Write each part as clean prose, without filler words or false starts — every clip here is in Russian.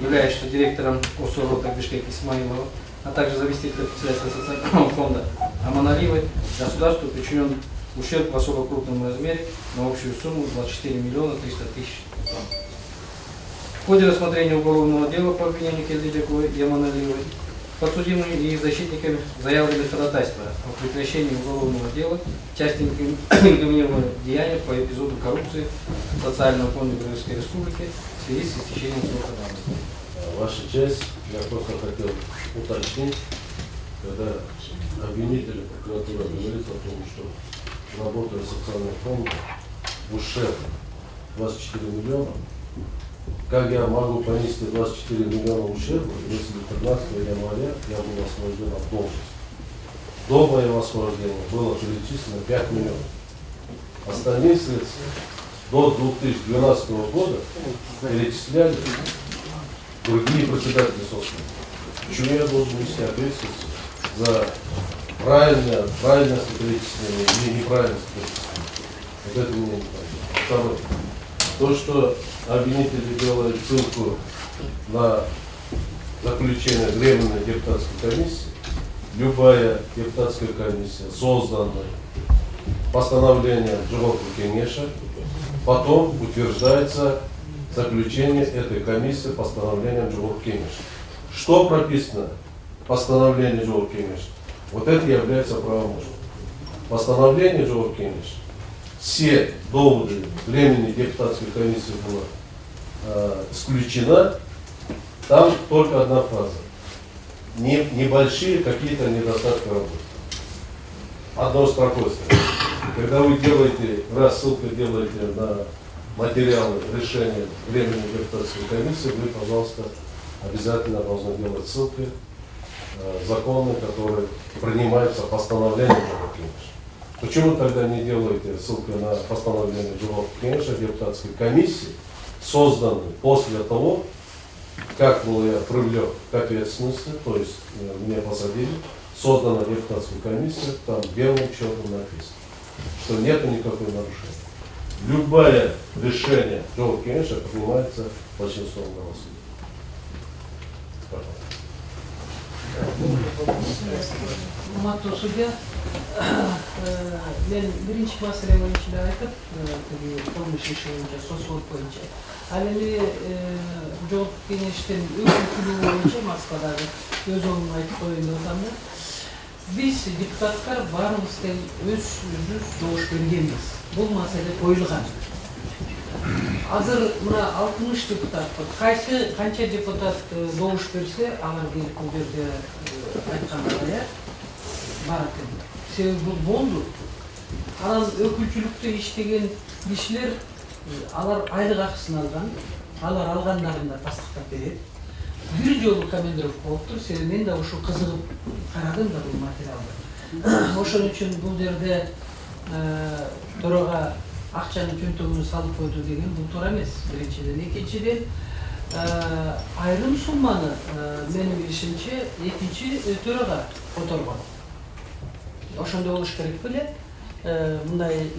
являющегося директором ОСО Бишкек Исмаилова, а также заместитель председателя социального фонда Аманалиевой, государству причинен ущерб в особо крупном размере на общую сумму 24 миллиона 300 тысяч. В ходе рассмотрения уголовного дела по обвинению Келдибековой и Аманалиевой подсудимыми и их защитниками заявлены ходатайства о прекращении уголовного дела в части инкриминированного деяния по эпизоду коррупции в социальном фонде Крымской Республики в связи с истечением срока давности. Ваша честь, я просто хотел уточнить, когда обвинители прокуратура говорит о том, что работая социальный фонд ущерб 24 миллиона, как я могу понести 24 миллиона ущерба, если 15 января я был освобожден от должности? До моего освобождения было перечислено 5 миллионов. Остальные средства до 2012 года перечисляли другие председатели собственности. Почему я должен нести ответственность за правильность перечисления или неправильность перечисления? Вот это меня не понятно. Второе. То, что обвинители делают ссылку на заключение Временной депутатской комиссии, любая депутатская комиссия, созданная постановлением Джумурка Кенеша, потом утверждается заключение этой комиссии постановлением Джумурка Кенеша. Что прописано в постановлении Джумурка Кенеша? Вот это является правомочным. Постановление Джумурка Кенеша. Все доводы Временной депутатской комиссии было исключено. Там только одна фраза. Небольшие какие-то недостатки работы. Одной строкой. Когда вы делаете, рассылку делаете на материалы решения Временной депутатской комиссии, вы, пожалуйста, обязательно должны делать ссылки законы, которые принимаются постановлением Джумурка Кенеша. Почему тогда не делаете ссылку на постановление Джумурка Кенеша депутатской комиссии, созданной после того, как был я привлек к ответственности, то есть меня посадили, создана депутатская комиссия, там белым черным написано, что нет никакой нарушения. Любое решение Джумурка Кенеша принимается большинством голосов. Мату судья, мен биринчи маселе боюнча да айтып, кылмыш иши боюнча, сот боюнча. Ал эми Жогорку Кеңештин өкүлчүлүгү боюнча Москвадагы өз оңун айтып коеюн деп атам да. Биз депутаттар баарыбыз тең өзүбүз добуш бергенбиз. Бул маселе коюлган. Азыр мына 60 депутат бар. Канча депутат добуш берсе, алар келип бул жерде айткандай бар экен. Себеби бул болду. Анан өкүлчүлүктө иштеген кишилер алар айлык акысын алган. Алар алгандарында тастыктап берет. Бир жолу командировка болуптур. Себеби мен да ушу кызыгып карадым да бул материалды. Ошон үчүн бул жерде төрага акчанын чөнтөгүнө салып койду деген бул туура эмес. Биринчиден, экинчиден айрым сумманы менин билишимче экинчи төрага которгон. Ошондой болуш керек беле. Мындай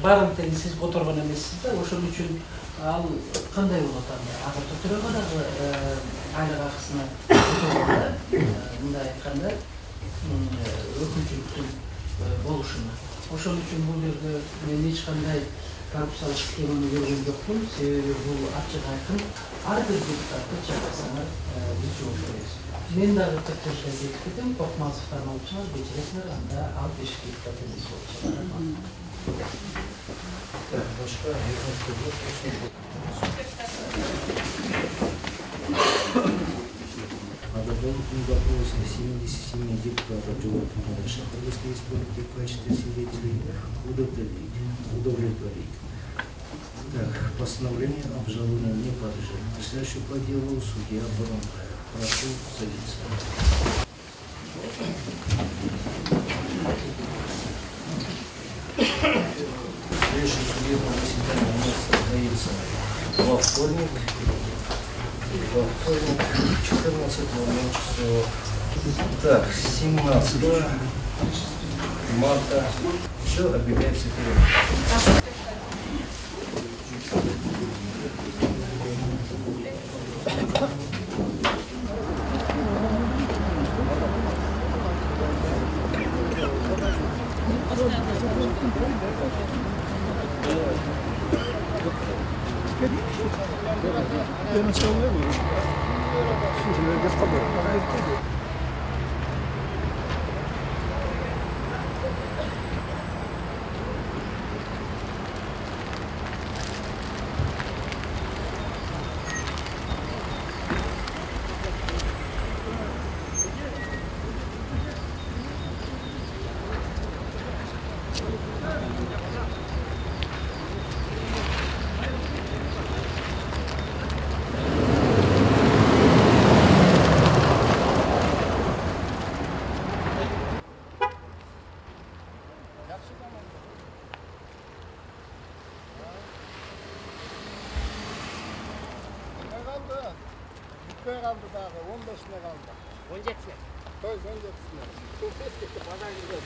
баарын тең сиз которгон эмессиз да. Ошон үчүн ал кандай болот анда? Агар төрага дагы айлык акысына которгонда, мындай айтканда, өкүлчүлүктүн болушуна. Ошон үчүн бул жерде мен эч кандай коррупциялык схеманы көргөн жокмун. Себеби бул ачык айкын. Ар бир депутатты чакырсаңар биз жооп беребиз. Мен дагы текшеришке кетип кетем. Коркмазовдордун алчыңар кечиресиңер, анда ал 5 депутат эмес болуп чыгат. Башка Одобрительный вопрос 77 депутатов Жогорку Кенеша Кыргызской Республики в качестве свидетелей удовлетворить. Так, постановление обжалования не подлежит. Следующий по делу судья Баранкаев. Прошу садиться. Следующее судебное заседание у нас состоится во вторник. 14 часов. Так, 17 марта. Все объявляется перерыв. Я начал левую. Слушай, господа, Bitmeye kaldı daha, 15'ine kaldı. 17'sine. Toy 17'sine. Pazar günü.